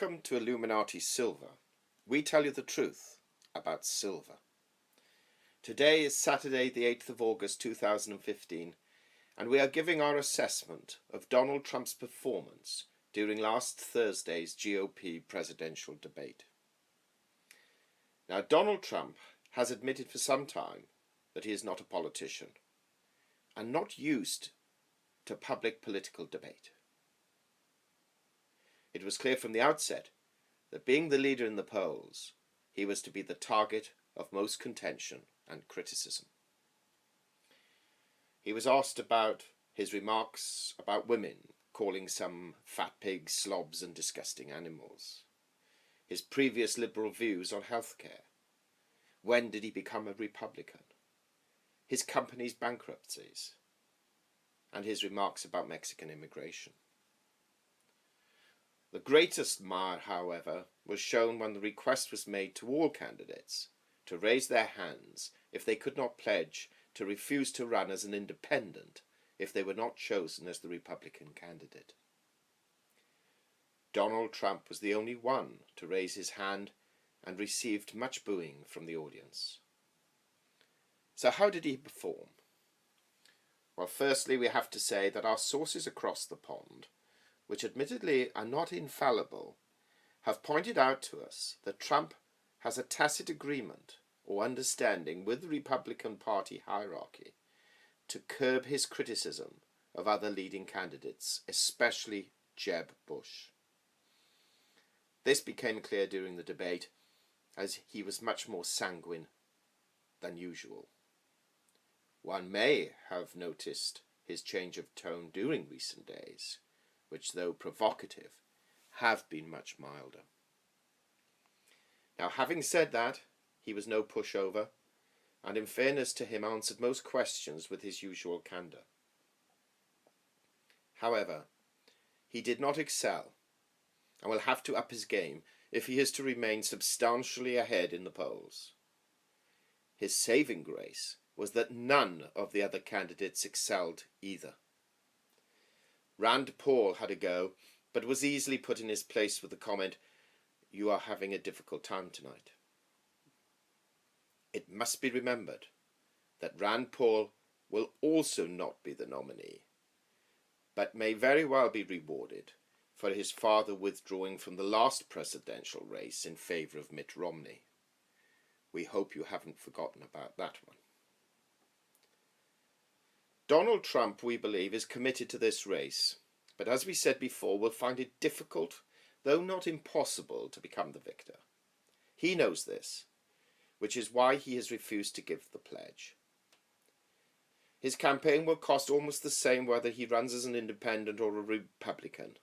Welcome to Illuminati Silver. We tell you the truth about silver. Today is Saturday the 8th of August 2015 and we are giving our assessment of Donald Trump's performance during last Thursday's GOP presidential debate. Now, Donald Trump has admitted for some time that he is not a politician and not used to public political debate. It was clear from the outset that being the leader in the polls, he was to be the target of most contention and criticism. He was asked about his remarks about women, calling some fat pigs, slobs and disgusting animals, his previous liberal views on healthcare, when did he become a Republican, his company's bankruptcies, and his remarks about Mexican immigration. The greatest mire, however, was shown when the request was made to all candidates to raise their hands if they could not pledge to refuse to run as an independent if they were not chosen as the Republican candidate. Donald Trump was the only one to raise his hand and received much booing from the audience. So how did he perform? Well, firstly, we have to say that our sources across the pond, which admittedly are not infallible, have pointed out to us that Trump has a tacit agreement or understanding with the Republican Party hierarchy to curb his criticism of other leading candidates, especially Jeb Bush. This became clear during the debate, as he was much more sanguine than usual. One may have noticed his change of tone during recent days, which, though provocative, have been much milder. Now, having said that, he was no pushover, and in fairness to him answered most questions with his usual candour. However, he did not excel, and will have to up his game if he is to remain substantially ahead in the polls. His saving grace was that none of the other candidates excelled either. Rand Paul had a go, but was easily put in his place with the comment, "You are having a difficult time tonight." It must be remembered that Rand Paul will also not be the nominee, but may very well be rewarded for his father withdrawing from the last presidential race in favour of Mitt Romney. We hope you haven't forgotten about that one. Donald Trump, we believe, is committed to this race, but as we said before, will find it difficult, though not impossible, to become the victor. He knows this, which is why he has refused to give the pledge. His campaign will cost almost the same whether he runs as an independent or a Republican,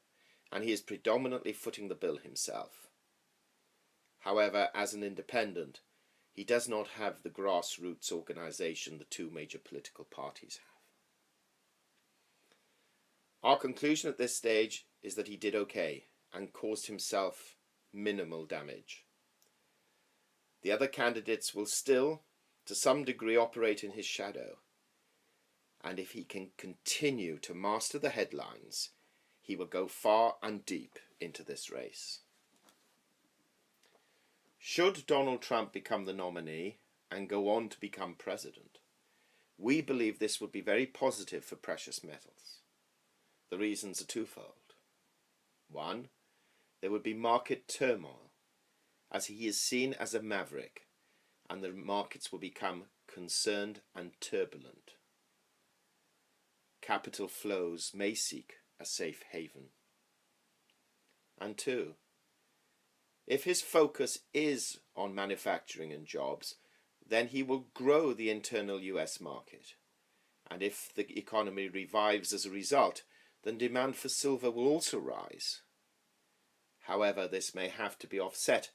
and he is predominantly footing the bill himself. However, as an independent, he does not have the grassroots organisation the two major political parties have. Our conclusion at this stage is that he did okay and caused himself minimal damage. The other candidates will still, to some degree, operate in his shadow, and if he can continue to master the headlines, he will go far and deep into this race. Should Donald Trump become the nominee and go on to become president, we believe this would be very positive for precious metals. The reasons are twofold. One, there would be market turmoil, as he is seen as a maverick, and the markets will become concerned and turbulent. Capital flows may seek a safe haven. And two, if his focus is on manufacturing and jobs, then he will grow the internal US market. And if the economy revives as a result, then demand for silver will also rise. However, this may have to be offset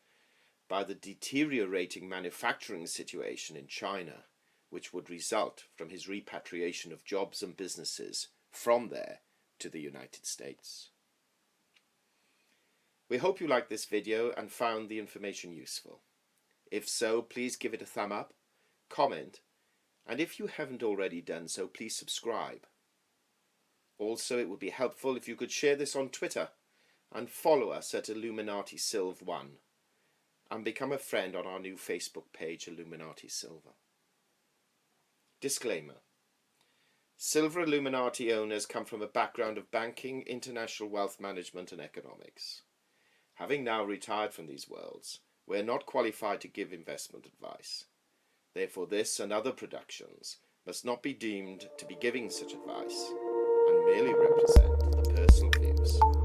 by the deteriorating manufacturing situation in China, which would result from his repatriation of jobs and businesses from there to the United States. We hope you liked this video and found the information useful. If so, please give it a thumb up, comment, and if you haven't already done so, please subscribe. Also, it would be helpful if you could share this on Twitter and follow us at Illuminati Silv 1 and become a friend on our new Facebook page, Illuminati Silver. Disclaimer. Silver Illuminati owners come from a background of banking, international wealth management and economics. Having now retired from these worlds, we are not qualified to give investment advice. Therefore, this and other productions must not be deemed to be giving such advice and merely represent the personal views